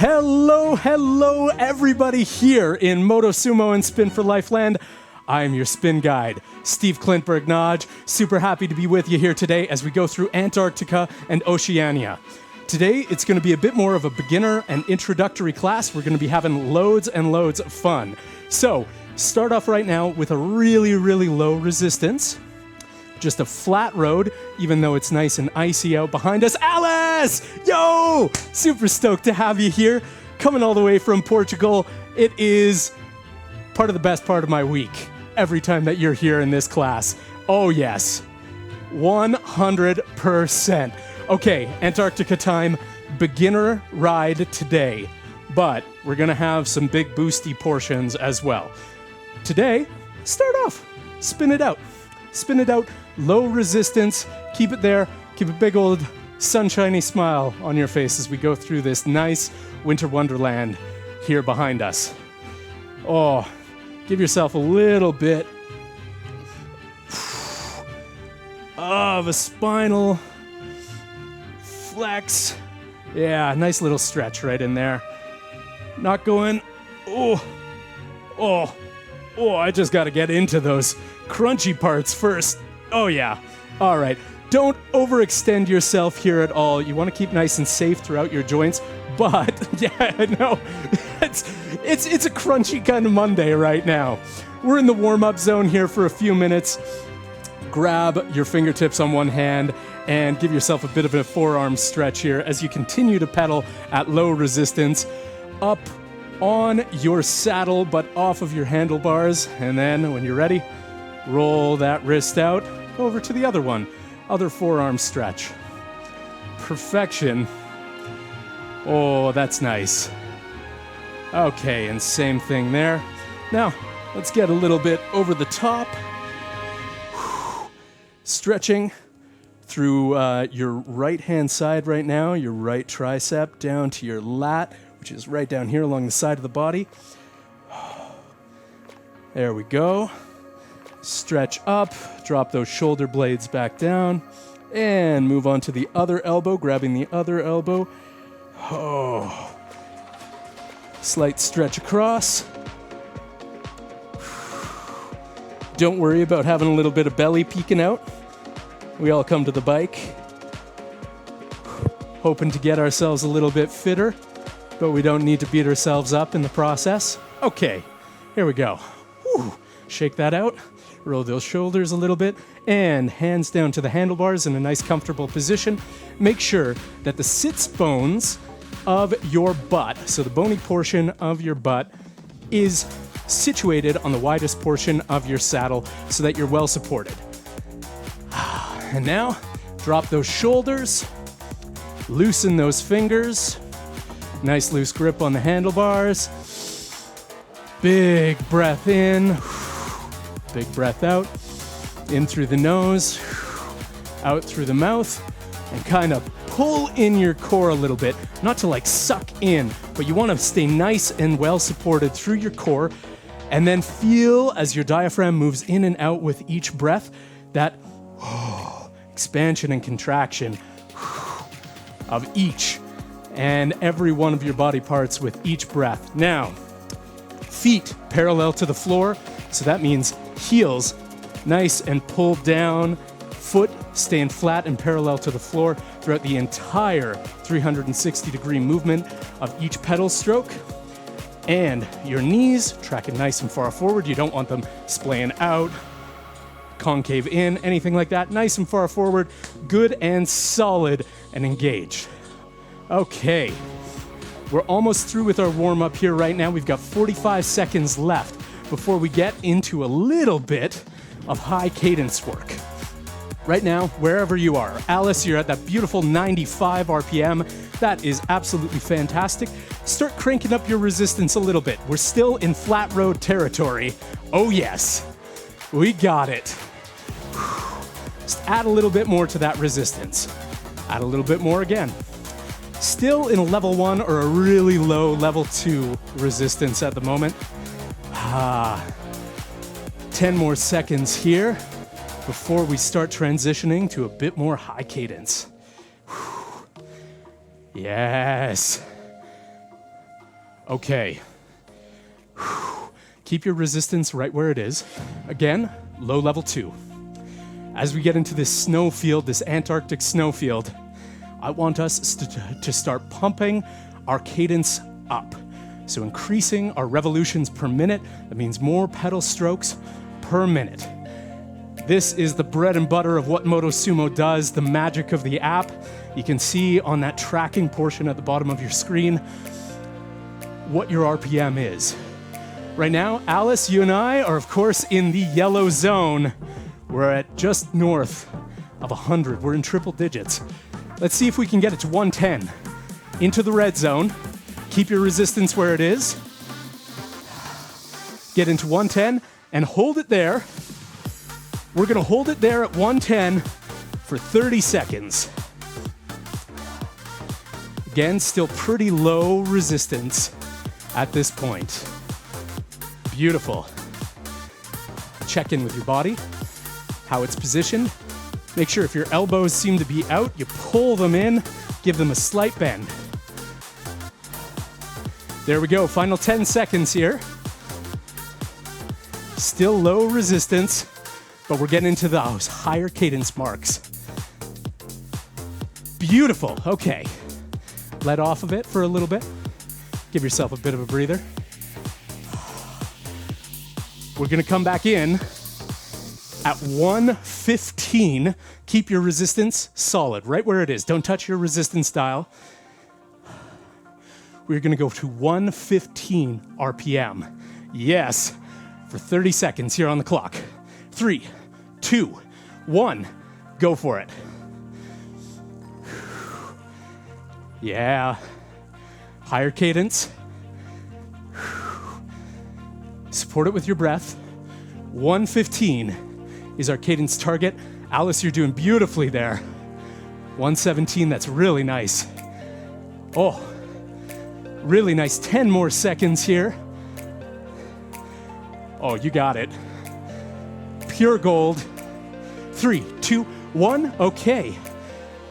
Hello, everybody here in Motosumo and Spin for Life Land. I'm your spin guide, Steve Klintberg-Nodge. Super happy to be with you here today as we go through Antarctica and Oceania. Today, it's going to be a bit more of a beginner and introductory class. We're going to be having loads and loads of fun. So, start off right now with a really low resistance. Just a flat road, even though it's nice and icy out behind us. Alice! Yo! Super stoked to have you here. Coming all the way from Portugal. It is part of the best part of my week every time that you're here in this class. Oh yes, 100%. Okay, Antarctica time, beginner ride today. But we're gonna have some big boosty portions as well. Today, start off, spin it out. Spin it out, low resistance, keep it there, keep a big old sunshiny smile on your face as we go through this nice winter wonderland here behind us. Oh, give yourself a little bit of a spinal flex. Yeah, nice little stretch right in there. Not going, oh, I just got to get into those crunchy parts first. Oh yeah. All right. Don't overextend yourself here at all. You want to keep nice and safe throughout your joints. But yeah, no, it's a crunchy kind of Monday right now. We're in the warm-up zone here for a few minutes. Grab your fingertips on one hand and give yourself a bit of a forearm stretch here as you continue to pedal at low resistance up on your saddle but off of your handlebars. And then when you're ready, roll that wrist out, go over to the other one. Other forearm stretch. Perfection. Oh, that's nice. Okay, and same thing there. Now, let's get a little bit over the top. Stretching through your right-hand side right now, your right tricep down to your lat, which is right down here along the side of the body. There we go. Stretch up, drop those shoulder blades back down, and move on to the other elbow, grabbing the other elbow. Oh. Slight stretch across. Don't worry about having a little bit of belly peeking out. We all come to the bike hoping to get ourselves a little bit fitter, but we don't need to beat ourselves up in the process. Okay, here we go. Whew. Shake that out. Roll those shoulders a little bit, and hands down to the handlebars in a nice comfortable position. Make sure that the sits bones of your butt, so the bony portion of your butt, is situated on the widest portion of your saddle so that you're well supported. And now, drop those shoulders, loosen those fingers, nice loose grip on the handlebars, big breath in, big breath out, in through the nose, out through the mouth, and kind of pull in your core a little bit, not to like suck in, but you want to stay nice and well supported through your core, and then feel as your diaphragm moves in and out with each breath, that expansion and contraction of each and every one of your body parts with each breath. Now, feet parallel to the floor, so that means heels nice and pulled down, foot staying flat and parallel to the floor throughout the entire 360-degree movement of each pedal stroke. And your knees tracking nice and far forward. You don't want them splaying out, concave in, anything like that. Nice and far forward, good and solid and engaged. Okay, we're almost through with our warm-up here right now. We've got 45 seconds left before we get into a little bit of high cadence work. Right now, wherever you are, Alice, you're at that beautiful 95 RPM. That is absolutely fantastic. Start cranking up your resistance a little bit. We're still in flat road territory. Oh yes, we got it. Just add a little bit more to that resistance. Add a little bit more again. Still in a level 1 or a really low level 2 resistance at the moment. 10 more seconds here before we start transitioning to a bit more high cadence. Yes. Okay. Keep your resistance right where it is. Again, low level 2. As we get into this snowfield, this Antarctic snowfield, I want us to start pumping our cadence up. So increasing our revolutions per minute, that means more pedal strokes per minute. This is the bread and butter of what Motosumo does, the magic of the app. You can see on that tracking portion at the bottom of your screen what your RPM is. Right now, Alice, you and I are, of course, in the yellow zone. We're at just north of 100. We're in triple digits. Let's see if we can get it to 110. Into the red zone. Keep your resistance where it is. Get into 110 and hold it there. We're going to hold it there at 110 for 30 seconds. Again, still pretty low resistance at this point. Beautiful. Check in with your body, how it's positioned. Make sure if your elbows seem to be out, you pull them in, give them a slight bend. There we go, final 10 seconds here. Still low resistance, but we're getting into those higher cadence marks. Beautiful, okay. Let off of it for a little bit. Give yourself a bit of a breather. We're gonna come back in at 115. Keep your resistance solid, right where it is. Don't touch your resistance dial. We're gonna go to 115 RPM. Yes, for 30 seconds here on the clock. 3, 2, 1, go for it. Yeah, higher cadence. Support it with your breath. 115 is our cadence target. Alice, you're doing beautifully there. 117, that's really nice. Oh, really nice. 10 more seconds here. Oh, you got it. Pure gold. 3, 2, 1, okay.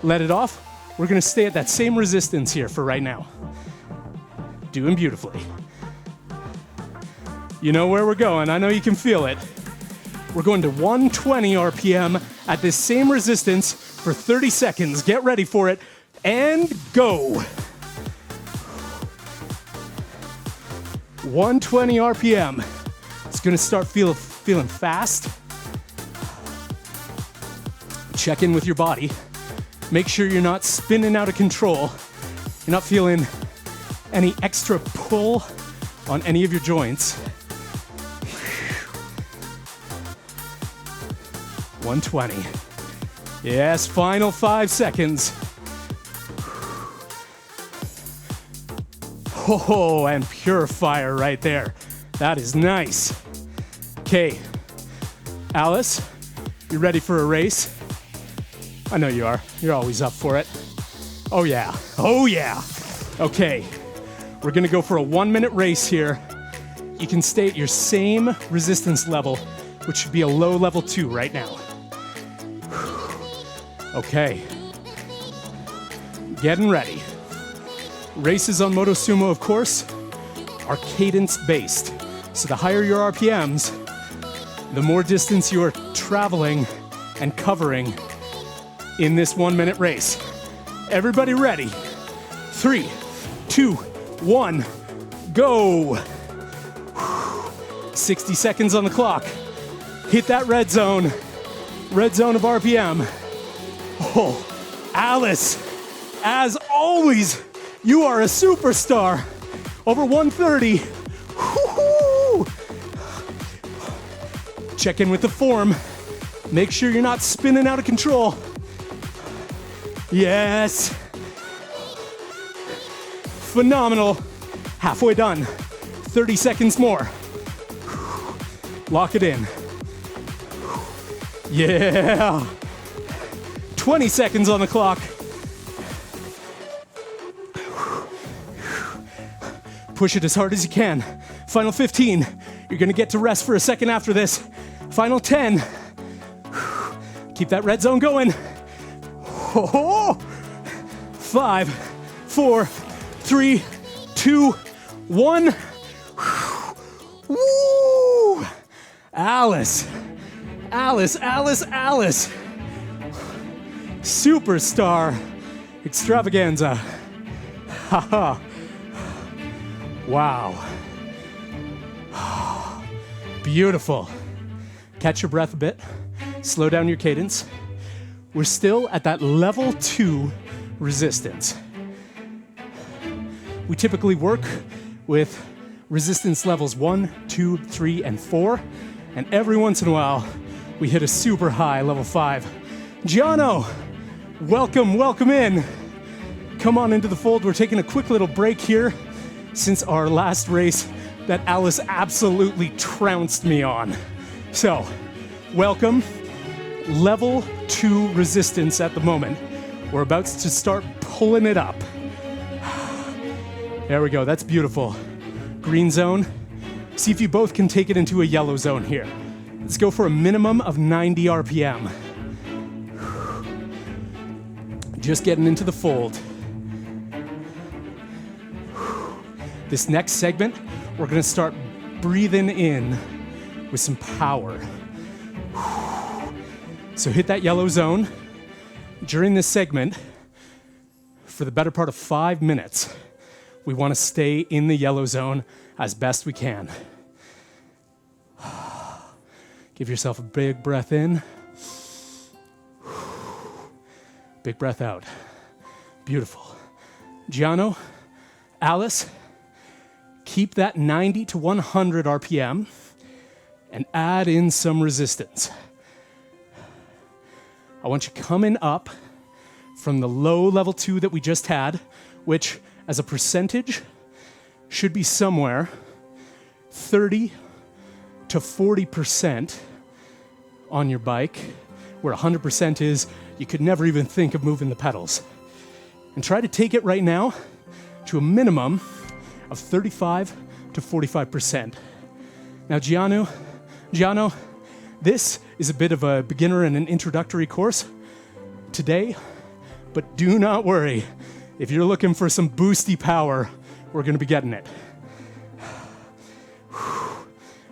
Let it off. We're gonna stay at that same resistance here for right now. Doing beautifully. You know where we're going. I know you can feel it. We're going to 120 RPM at this same resistance for 30 seconds. Get ready for it and go. 120 RPM. It's gonna start feeling fast. Check in with your body. Make sure you're not spinning out of control. You're not feeling any extra pull on any of your joints. 120. Yes, final 5 seconds. Oh, and pure fire right there. That is nice. Okay, Alice, you ready for a race? I know you are. You're always up for it. Oh yeah, oh yeah. Okay, we're gonna go for a 1-minute race here. You can stay at your same resistance level, which should be a low level 2 right now. Okay, getting ready. Races on Motosumo, of course, are cadence-based. So the higher your RPMs, the more distance you are traveling and covering in this 1-minute race. Everybody ready? 3, 2, 1, go. 60 seconds on the clock. Hit that red zone of RPM. Oh, Alice, as always, you are a superstar. Over 130. Woo-hoo! Check in with the form. Make sure you're not spinning out of control. Yes. Phenomenal. Halfway done. 30 seconds more. Lock it in. Yeah. 20 seconds on the clock. Push it as hard as you can. Final 15. You're gonna get to rest for a second after this. Final 10. Keep that red zone going. 5, 4, 3, 2, 1. Woo! Alice. Superstar extravaganza. Haha. Wow. Beautiful. Catch your breath a bit. Slow down your cadence. We're still at that level 2 resistance. We typically work with resistance levels 1, 2, 3, and 4. And every once in a while, we hit a super high, level 5. Giano, welcome in. Come on into the fold. We're taking a quick little break here since our last race that Alice absolutely trounced me on. So, welcome. Level 2 resistance at the moment. We're about to start pulling it up. There we go, that's beautiful. Green zone. See if you both can take it into a yellow zone here. Let's go for a minimum of 90 RPM. Just getting into the fold. This next segment, we're gonna start breathing in with some power. So hit that yellow zone. During this segment, for the better part of 5 minutes, we want to stay in the yellow zone as best we can. Give yourself a big breath in. Big breath out. Beautiful. Giano, Alice, keep that 90 to 100 RPM and add in some resistance. I want you coming up from the low level 2 that we just had, which as a percentage should be somewhere 30 to 40% on your bike, where 100% is you could never even think of moving the pedals. And try to take it right now to a minimum of 35 to 45%. Now, Giano, this is a bit of a beginner and an introductory course today, but do not worry. If you're looking for some boosty power, we're gonna be getting it.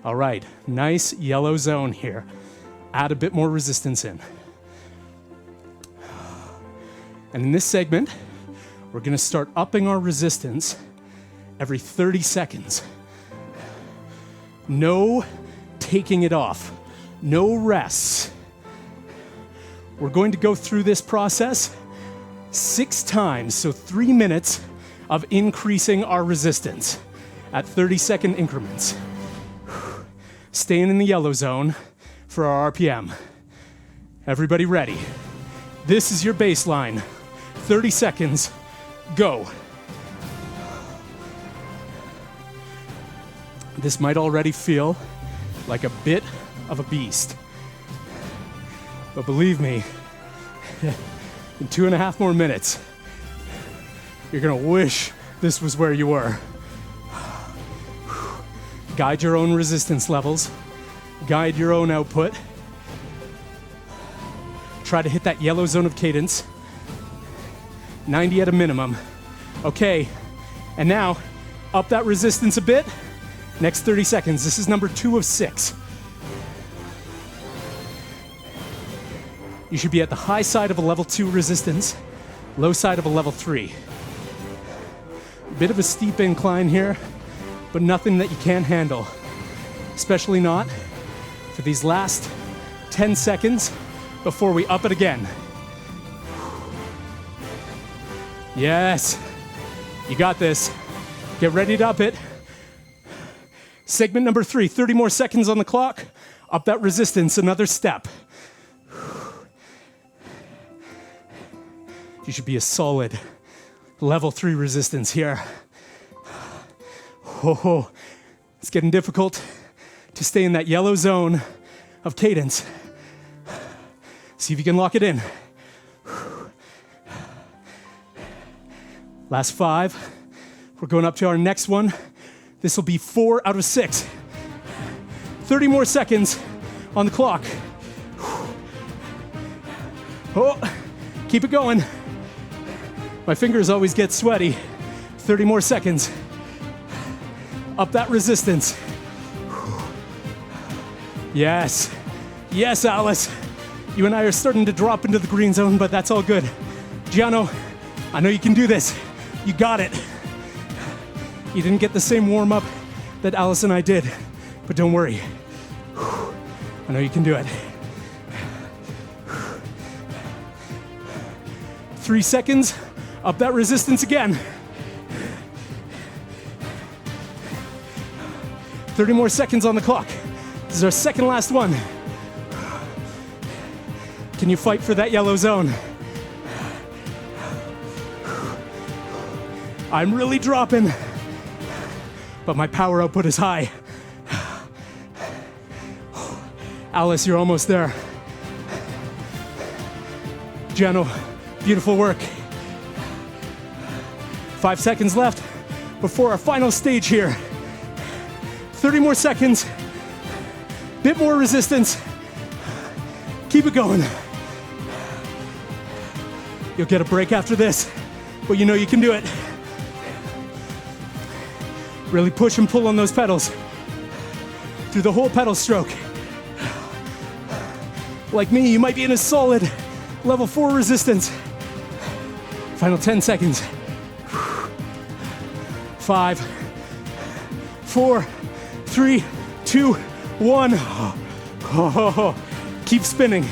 All right, nice yellow zone here. Add a bit more resistance in. And in this segment, we're gonna start upping our resistance every 30 seconds. No taking it off. No rests. We're going to go through this process 6 times, so 3 minutes of increasing our resistance at 30-second increments. Staying in the yellow zone for our RPM. Everybody ready? This is your baseline. 30 seconds, go. This might already feel like a bit of a beast. But believe me, in 2.5 more minutes, you're gonna wish this was where you were. Guide your own resistance levels. Guide your own output. Try to hit that yellow zone of cadence. 90 at a minimum. Okay, and now, up that resistance a bit. Next 30 seconds. This is number 2 of 6. You should be at the high side of a level 2 resistance, low side of a level 3. Bit of a steep incline here, but nothing that you can't handle. Especially not for these last 10 seconds before we up it again. Yes, you got this. Get ready to up it. Segment number 3, 30 more seconds on the clock. Up that resistance, another step. You should be a solid level 3 resistance here. Oh, it's getting difficult to stay in that yellow zone of cadence. See if you can lock it in. Last 5. We're going up to our next one. This will be 4 out of 6. 30 more seconds on the clock. Oh, keep it going. My fingers always get sweaty. 30 more seconds. Up that resistance. Yes. Yes, Alice. You and I are starting to drop into the green zone, but that's all good. Giano, I know you can do this. You got it. You didn't get the same warm-up that Alice and I did, but don't worry. I know you can do it. 3 seconds. Up that resistance again. 30 more seconds on the clock. This is our second last one. Can you fight for that yellow zone? I'm really dropping, but my power output is high. Alice, you're almost there. Giano, beautiful work. 5 seconds left before our final stage here. 30 more seconds. Bit more resistance. Keep it going. You'll get a break after this, but you know you can do it. Really push and pull on those pedals through the whole pedal stroke. Like me, you might be in a solid level 4 resistance. Final 10 seconds. 5, 4, 3, 2, 1. Keep spinning.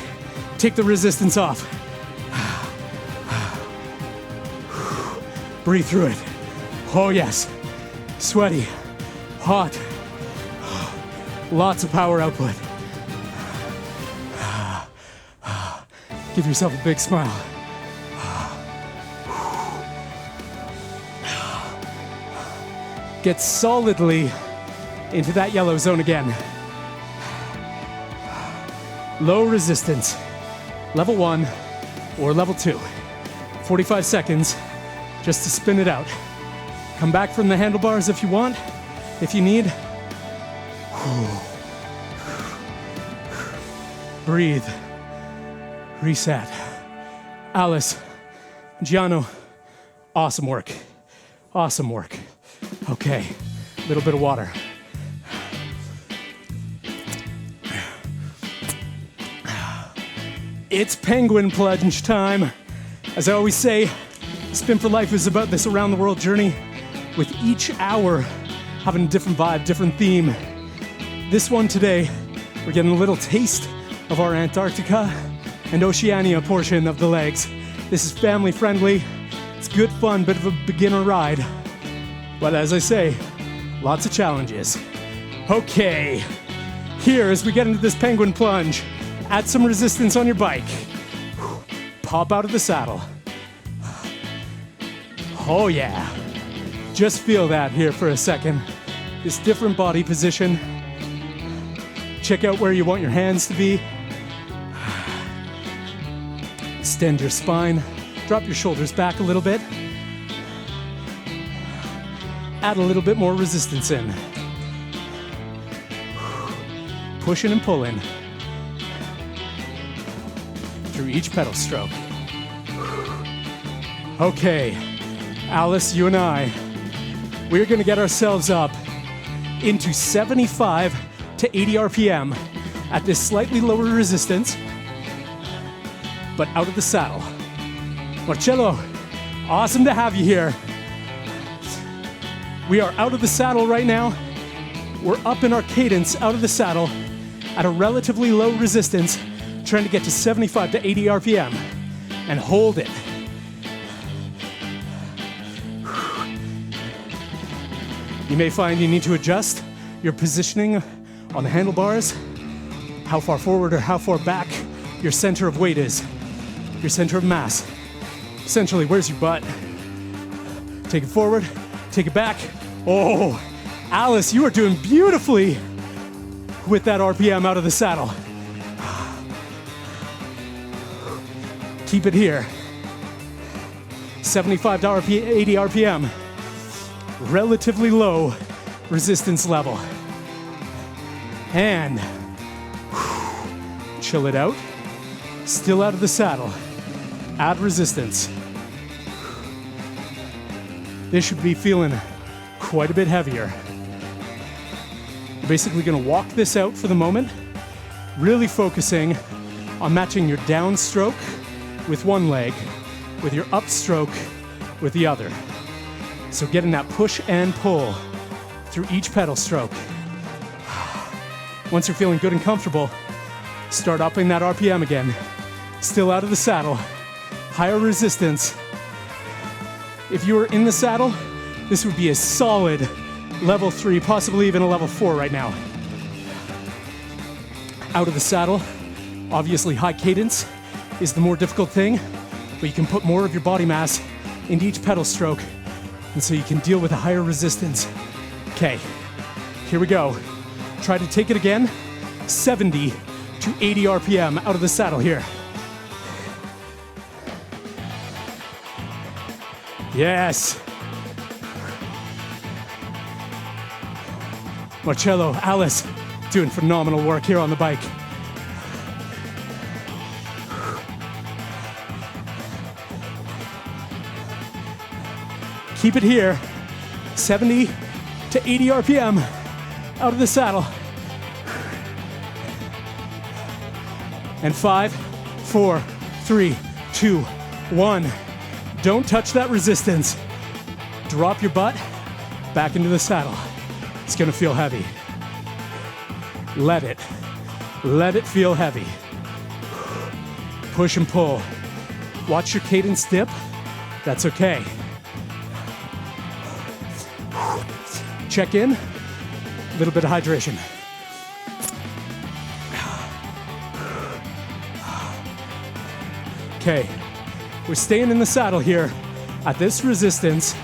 Take the resistance off. Breathe through it. Oh yes. Sweaty, hot, lots of power output. Give yourself a big smile. Get solidly into that yellow zone again. Low resistance, level 1 or level 2. 45 seconds just to spin it out. Come back from the handlebars if you want, if you need. Breathe. Reset. Alice, Giano, awesome work. Awesome work. Okay, a little bit of water. It's penguin plunge time. As I always say, Spin for Life is about this around the world journey, with each hour having a different vibe, different theme. This one today, we're getting a little taste of our Antarctica and Oceania portion of the legs. This is family friendly. It's good fun, bit of a beginner ride. But as I say, lots of challenges. Okay, here as we get into this penguin plunge, add some resistance on your bike. Pop out of the saddle. Oh yeah. Just feel that here for a second. This different body position. Check out where you want your hands to be. Extend your spine. Drop your shoulders back a little bit. Add a little bit more resistance in. Pushing and pulling through each pedal stroke. Okay, Alice, you and I, we're gonna get ourselves up into 75 to 80 RPM at this slightly lower resistance, but out of the saddle. Marcello, awesome to have you here. We are out of the saddle right now. We're up in our cadence out of the saddle at a relatively low resistance, trying to get to 75 to 80 RPM and hold it. You may find you need to adjust your positioning on the handlebars, how far forward or how far back your center of weight is, your center of mass. Essentially, where's your butt? Take it forward, take it back. Oh, Alice, you are doing beautifully with that RPM out of the saddle. Keep it here. 75 to 80 RPM. Relatively low resistance level. And chill it out. Still out of the saddle. Add resistance. This should be feeling quite a bit heavier. You're basically gonna walk this out for the moment, really focusing on matching your downstroke with one leg, with your upstroke with the other. So getting that push and pull through each pedal stroke. Once you're feeling good and comfortable, start upping that RPM again. Still out of the saddle, higher resistance. If you were in the saddle, this would be a solid level 3, possibly even a level 4 right now. Out of the saddle, obviously high cadence is the more difficult thing, but you can put more of your body mass into each pedal stroke, and so you can deal with a higher resistance. Okay, here we go. Try to take it again, 70 to 80 RPM out of the saddle here. Yes. Marcello, Alice, doing phenomenal work here on the bike. Keep it here, 70 to 80 RPM out of the saddle. And 5, 4, 3, 2, 1. Don't touch that resistance. Drop your butt back into the saddle. It's gonna feel heavy. Let it feel heavy. Push and pull. Watch your cadence dip. That's okay. Check in, a little bit of hydration. Okay, we're staying in the saddle here at this resistance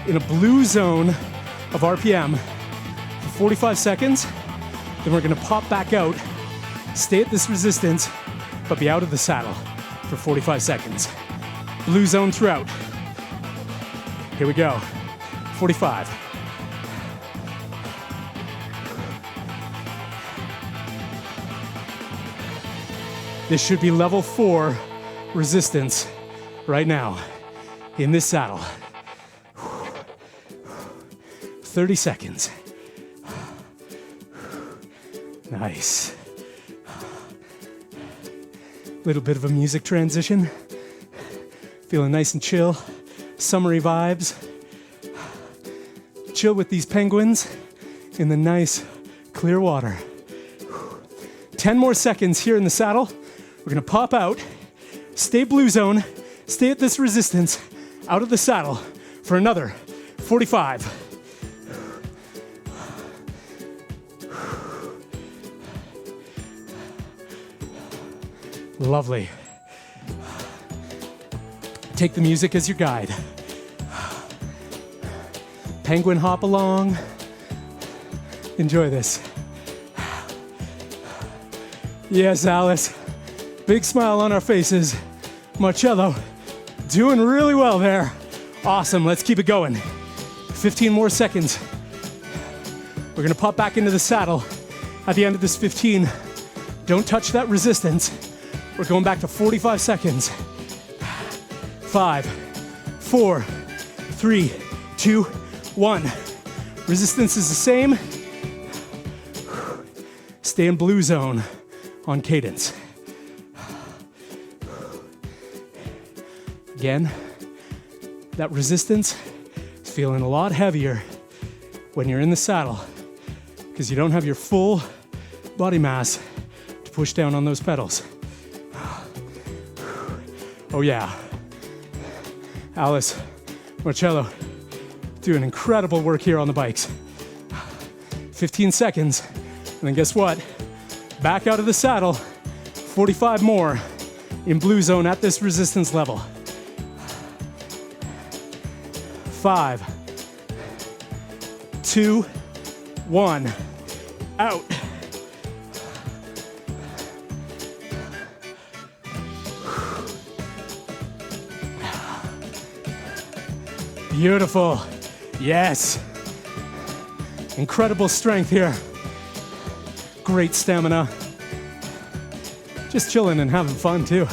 in a blue zone of RPM for 45 seconds. Then we're gonna pop back out, stay at this resistance, but be out of the saddle for 45 seconds. Blue zone throughout. Here we go, 45. This should be level 4 resistance right now in this saddle. 30 seconds. Nice. Little bit of a music transition. Feeling nice and chill. Summery vibes. Chill with these penguins in the nice clear water. 10 more seconds here in the saddle. We're gonna pop out, stay blue zone, stay at this resistance, out of the saddle for another 45. Lovely. Take the music as your guide. Penguin hop along. Enjoy this. Yes, Alice. Big smile on our faces. Marcello, doing really well there. Awesome, let's keep it going. 15 more seconds. We're gonna pop back into the saddle at the end of this 15. Don't touch that resistance. We're going back to 45 seconds. 5, 4, 3, 2, 1. Resistance is the same. Stay in blue zone on cadence. Again, that resistance is feeling a lot heavier when you're in the saddle because you don't have your full body mass to push down on those pedals. Oh yeah. Alice, Marcello, doing incredible work here on the bikes. 15 seconds, and then guess what? Back out of the saddle, 45 more in blue zone at this resistance level. 5, 2, 1, out. Beautiful. Yes. Incredible strength here. Great stamina. Just chilling and having fun too.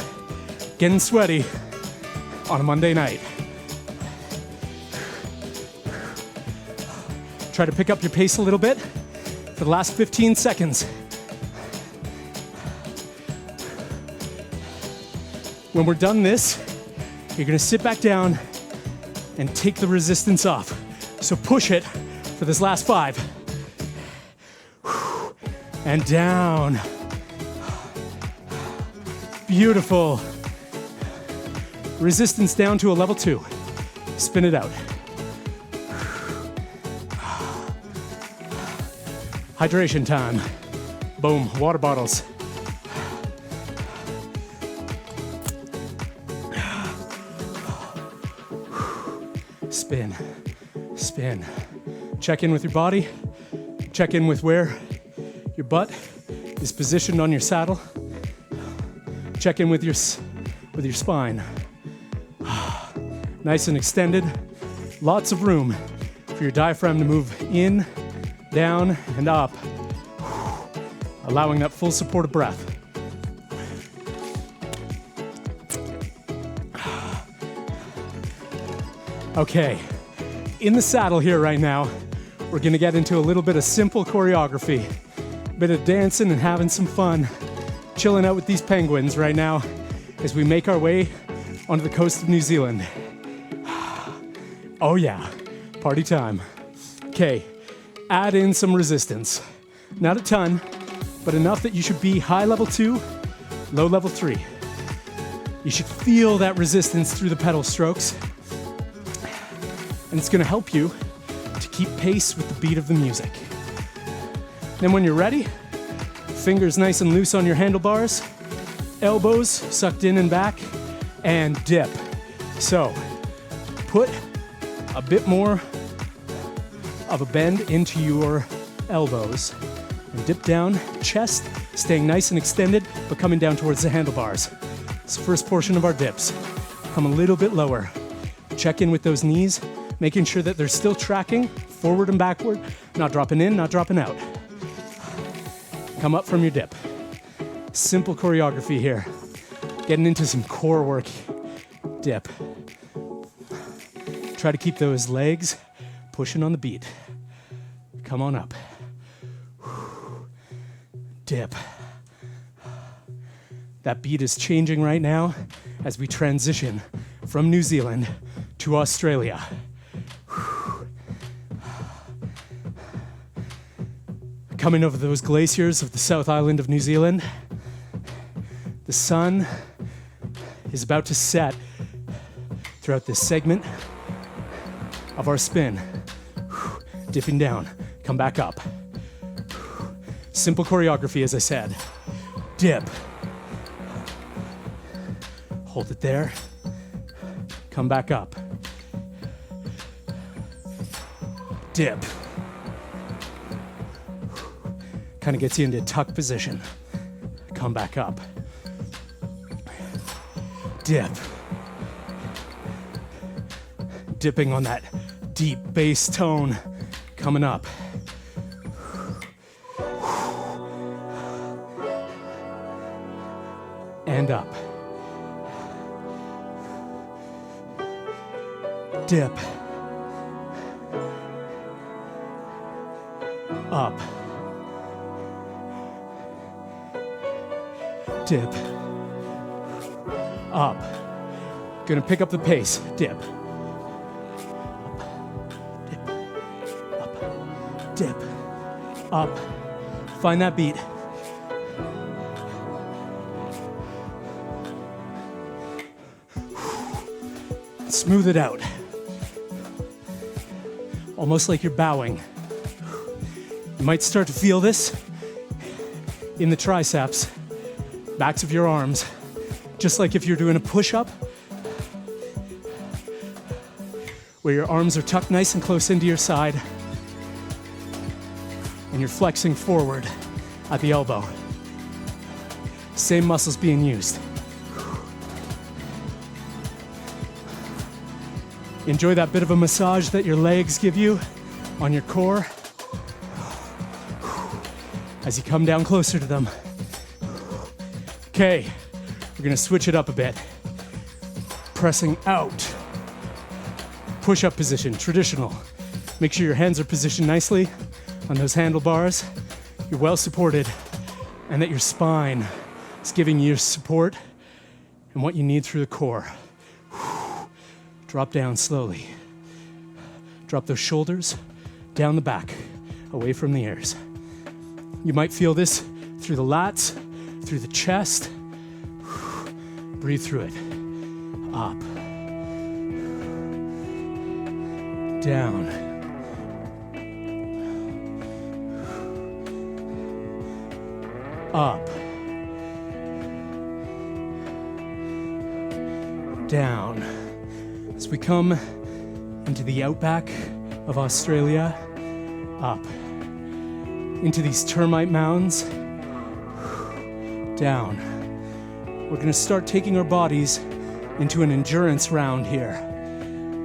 Getting sweaty on a Monday night. Try to pick up your pace a little bit for the last 15 seconds. When we're done this, you're gonna sit back down and take the resistance off. So push it for this last 5. And down. Beautiful. Resistance down to a level 2. Spin it out. Hydration time. Boom, water bottles. Spin, spin. Check in with your body. Check in with where your butt is positioned on your saddle. Check in with your spine. Nice and extended. Lots of room for your diaphragm to move in, down, and up, allowing that full supportive breath. Okay, in the saddle here right now, we're gonna get into a little bit of simple choreography, a bit of dancing and having some fun, chilling out with these penguins right now as we make our way onto the coast of New Zealand. Oh yeah, party time. Okay, add in some resistance. Not a ton, but enough that you should be high level 2, low level 3. You should feel that resistance through the pedal strokes. And it's gonna help you to keep pace with the beat of the music. Then when you're ready, fingers nice and loose on your handlebars, elbows sucked in and back, and dip. So, put a bit more of a bend into your elbows and dip down, chest staying nice and extended, but coming down towards the handlebars. It's the first portion of our dips. Come a little bit lower. Check in with those knees, making sure that they're still tracking forward and backward, not dropping in, not dropping out. Come up from your dip. Simple choreography here. Getting into some core work. Dip. Try to keep those legs pushing on the beat. Come on up. Dip. That beat is changing right now as we transition from New Zealand to Australia. Coming over those glaciers of the South Island of New Zealand, the sun is about to set throughout this segment of our spin. Dipping down, come back up. Simple choreography, as I said. Dip. Hold it there. Come back up. Dip. Kind of gets you into tuck position. Come back up. Dip. Dipping on that deep bass tone. Coming up. And up. Dip. Up. Dip. Up. Gonna pick up the pace. Dip. Up. Dip. Up. Dip. Up. Find that beat. Smooth it out. Almost like you're bowing. You might start to feel this in the triceps, backs of your arms, just like if you're doing a push-up, where your arms are tucked nice and close into your side, and you're flexing forward at the elbow. Same muscles being used. Enjoy that bit of a massage that your legs give you on your core as you come down closer to them. Okay, we're gonna switch it up a bit. Pressing out. Push-up position, traditional. Make sure your hands are positioned nicely on those handlebars. You're well supported, and that your spine is giving you support and what you need through the core. Drop down slowly. Drop those shoulders down the back, away from the ears. You might feel this through the lats, through the chest. Breathe through it. Up. Down. Up. Down. As we come into the outback of Australia, up. Into these termite mounds, down. We're gonna start taking our bodies into an endurance round here.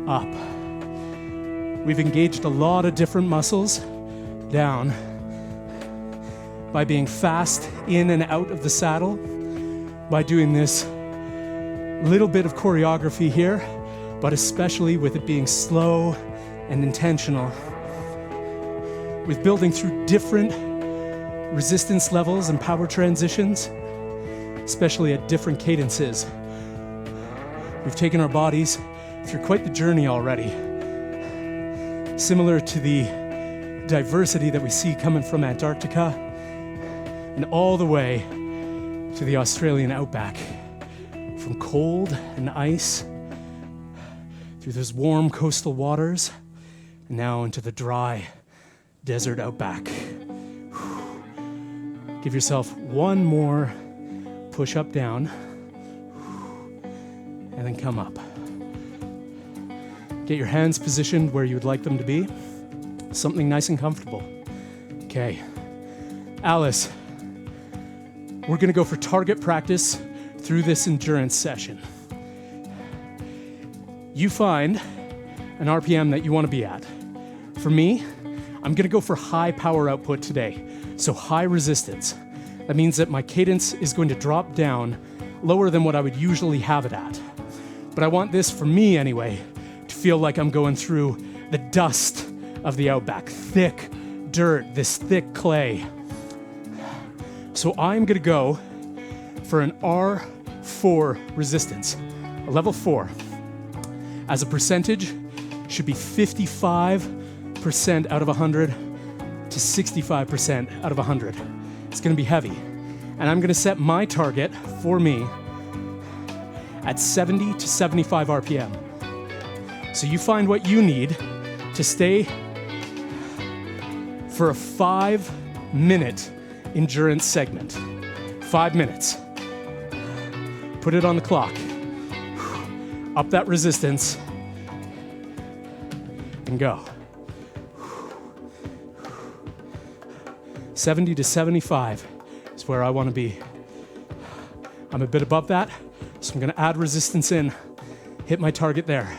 Up. We've engaged a lot of different muscles, down. By being fast in and out of the saddle, by doing this little bit of choreography here, but especially with it being slow and intentional. With building through different resistance levels and power transitions, especially at different cadences. We've taken our bodies through quite the journey already. Similar to the diversity that we see coming from Antarctica and all the way to the Australian outback. From cold and ice, through those warm coastal waters, and now into the dry desert outback. Give yourself one more push up, down, and then come up. Get your hands positioned where you would like them to be. Something nice and comfortable. Okay. Alice, we're gonna go for target practice through this endurance session. You find an RPM that you want to be at. For me, I'm going to go for high power output today, so high resistance. That means that my cadence is going to drop down lower than what I would usually have it at. But I want this, for me anyway, to feel like I'm going through the dust of the outback, thick dirt, this thick clay. So I'm going to go for an R4 resistance, a level 4. As a percentage, should be 55% out of 100 to 65% out of 100. It's gonna be heavy. And I'm gonna set my target for me at 70 to 75 RPM. So you find what you need to stay for a 5-minute endurance segment. 5 minutes. Put it on the clock. Up that resistance and go. 70 to 75 is where I want to be. I'm a bit above that, so I'm going to add resistance in, hit my target there.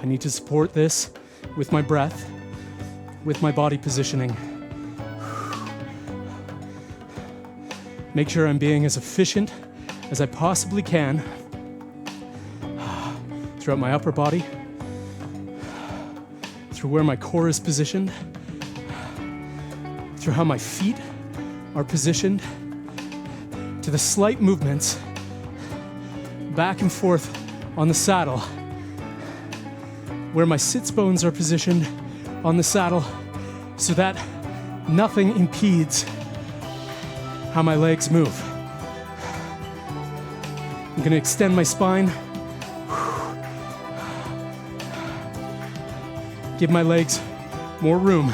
I need to support this with my breath, with my body positioning. Make sure I'm being as efficient as I possibly can throughout my upper body, through where my core is positioned, through how my feet are positioned, to the slight movements back and forth on the saddle, where my sits bones are positioned on the saddle so that nothing impedes how my legs move. I'm gonna extend my spine. Give my legs more room.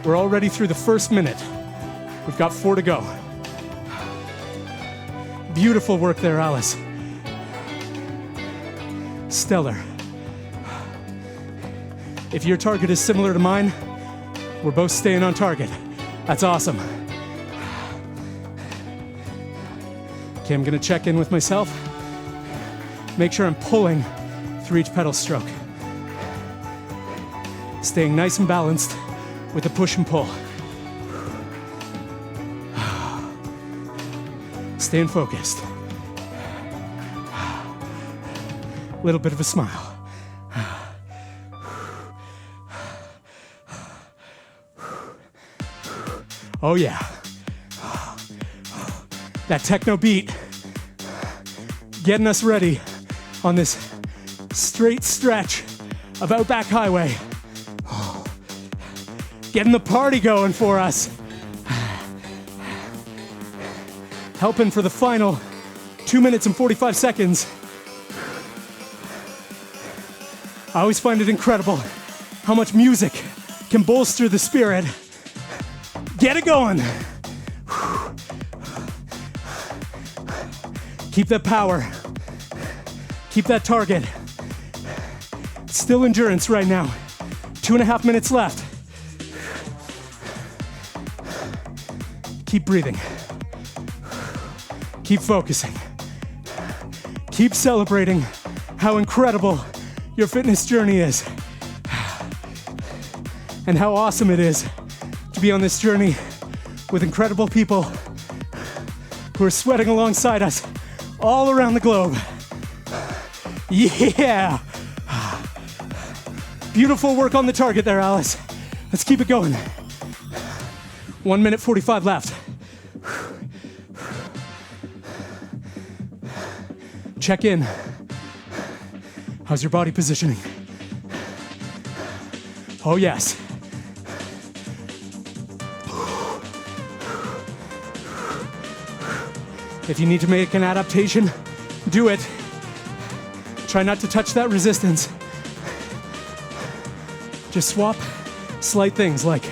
We're already through the first minute. We've got 4 to go. Beautiful work there, Alice. Stellar. If your target is similar to mine, we're both staying on target. That's awesome. Okay, I'm gonna check in with myself. Make sure I'm pulling through each pedal stroke. Staying nice and balanced with the push and pull. Staying focused. A little bit of a smile. Oh yeah. That techno beat getting us ready on this straight stretch of Outback Highway. Getting the party going for us. Helping for the final 2 minutes and 45 seconds. I always find it incredible how much music can bolster the spirit. Get it going. Keep that power. Keep that target. Still endurance right now. 2.5 minutes left. Keep breathing. Keep focusing. Keep celebrating how incredible your fitness journey is. And how awesome it is to be on this journey with incredible people who are sweating alongside us all around the globe. Yeah! Beautiful work on the target there, Alice. Let's keep it going. 1 minute 45 left. Check in. How's your body positioning? Oh yes. If you need to make an adaptation, do it. Try not to touch that resistance. Just swap slight things like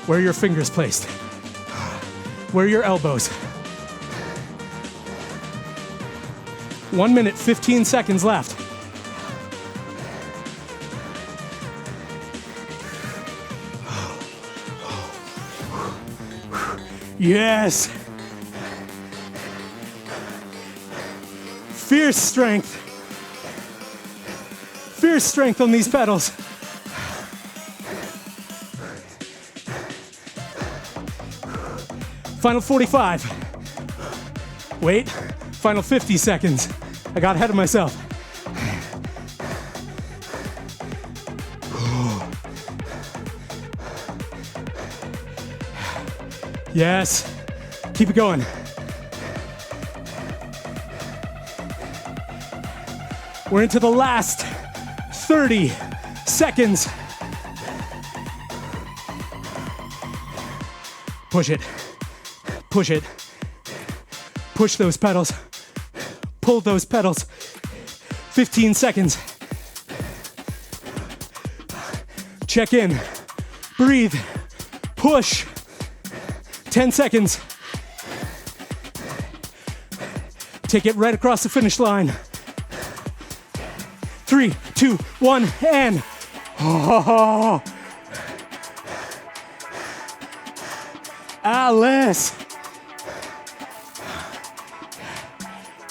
where are your fingers placed? Where are your elbows? 1 minute, 15 seconds left. Yes. Fierce strength. Fierce strength on these pedals. Final 45. Wait, final 50 seconds. I got ahead of myself. Yes, keep it going. We're into the last 30 seconds. Push it, push it. Push those pedals, pull those pedals. 15 seconds. Check in, breathe, push. 10 seconds. Take it right across the finish line. 3, 2, 1, and oh, Alice.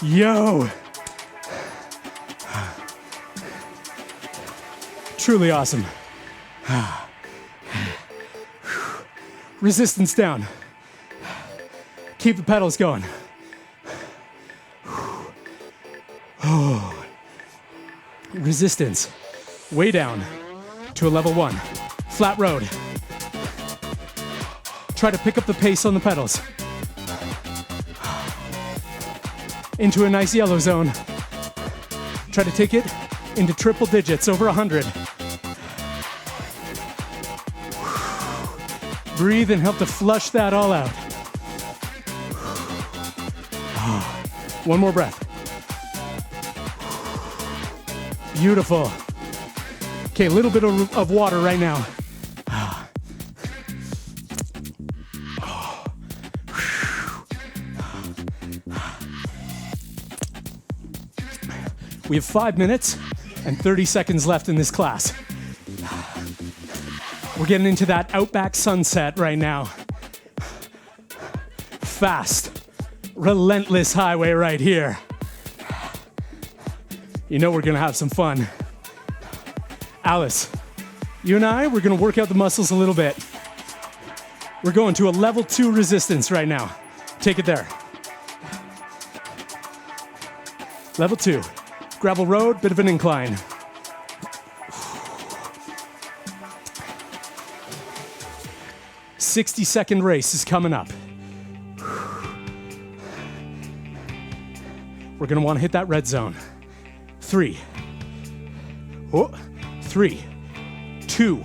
Yo. Truly awesome. Resistance down. Keep the pedals going. Oh. Resistance way down to a level 1. Flat road. Try to pick up the pace on the pedals. Into a nice yellow zone. Try to take it into triple digits, over 100. Breathe and help to flush that all out. One more breath. Beautiful. Okay, a little bit of water right now. We have 5 minutes and 30 seconds left in this class. We're getting into that outback sunset right now. Fast, relentless highway right here. You know we're gonna have some fun. Alice, you and I, we're gonna work out the muscles a little bit. We're going to a level 2 resistance right now. Take it there. Level 2. Gravel road, bit of an incline. 60-second race is coming up. We're gonna wanna hit that red zone. 3, 2,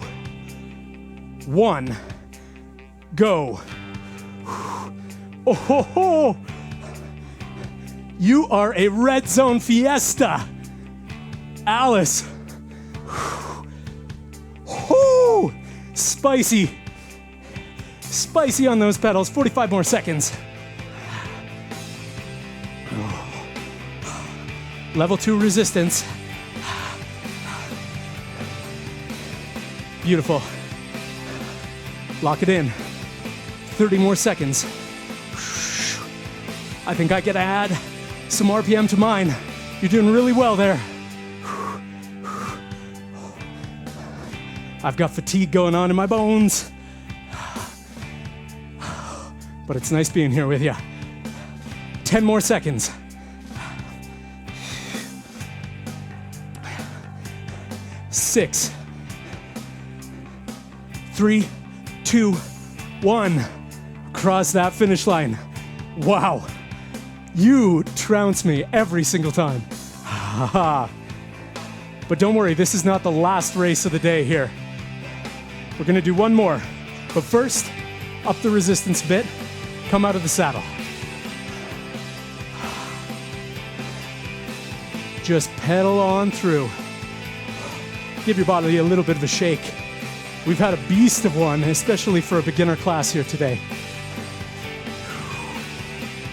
1, go. Oh, ho, ho. You are a red zone fiesta. Alice. Whoo! Spicy. Spicy on those pedals. 45 more seconds. Level 2 resistance. Beautiful. Lock it in. 30 more seconds. I think I get to add some RPM to mine. You're doing really well there. I've got fatigue going on in my bones. But it's nice being here with you. 10 more seconds. 6, 3, 2, 1. Cross that finish line. Wow. You trounce me every single time. But don't worry, this is not the last race of the day here. We're gonna do one more. But first, up the resistance a bit, come out of the saddle. Just pedal on through. Give your body a little bit of a shake. We've had a beast of one, especially for a beginner class here today.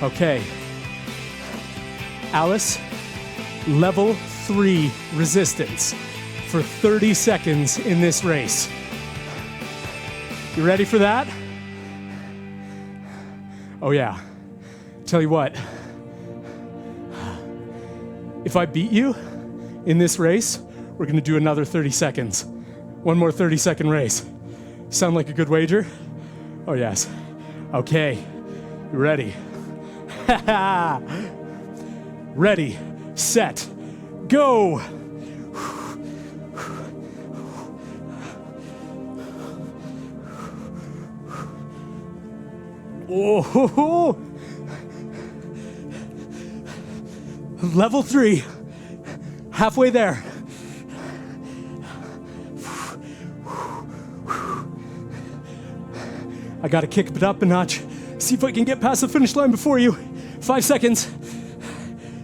Okay. Alice, level 3 resistance for 30 seconds in this race. You ready for that? Oh yeah. Tell you what, if I beat you in this race, we're gonna do another 30 seconds. One more 30-second race. Sound like a good wager? Oh yes. Okay, you ready? Ready, set, go! Oh, level 3, halfway there. I gotta kick it up a notch. See if I can get past the finish line before you. 5 seconds.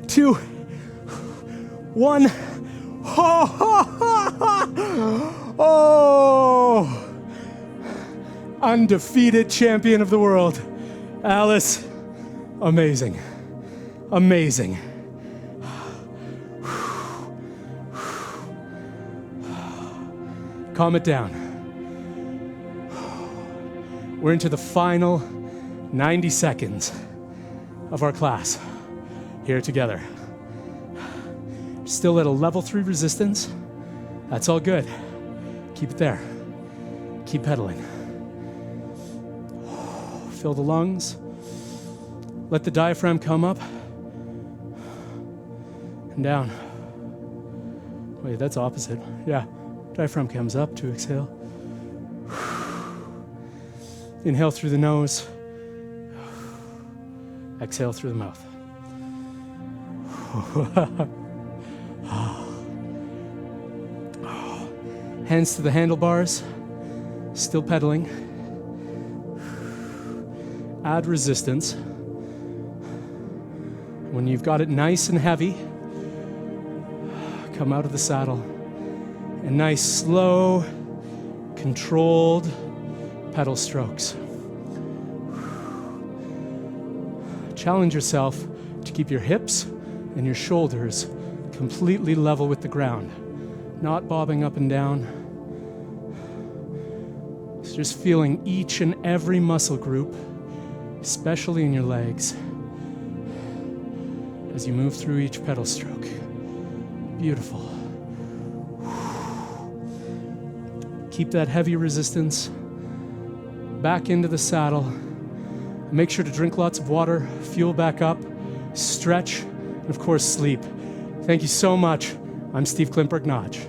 2, 1. Oh! Undefeated champion of the world. Alice, amazing. Amazing. Calm it down. We're into the final 90 seconds of our class here together. Still at a level 3 resistance. That's all good. Keep it there. Keep pedaling. Fill the lungs. Let the diaphragm come up and down. Wait, that's opposite. Yeah, diaphragm comes up to exhale. Inhale through the nose. Exhale through the mouth. Hands to the handlebars. Still pedaling. Add resistance. When you've got it nice and heavy, come out of the saddle. And nice, slow, controlled pedal strokes. Challenge yourself to keep your hips and your shoulders completely level with the ground, not bobbing up and down. So just feeling each and every muscle group, especially in your legs, as you move through each pedal stroke. Beautiful. Keep that heavy resistance. Back into the saddle. Make sure to drink lots of water, fuel back up, stretch, and of course sleep. Thank you so much. I'm Steve Klimperk-Notch.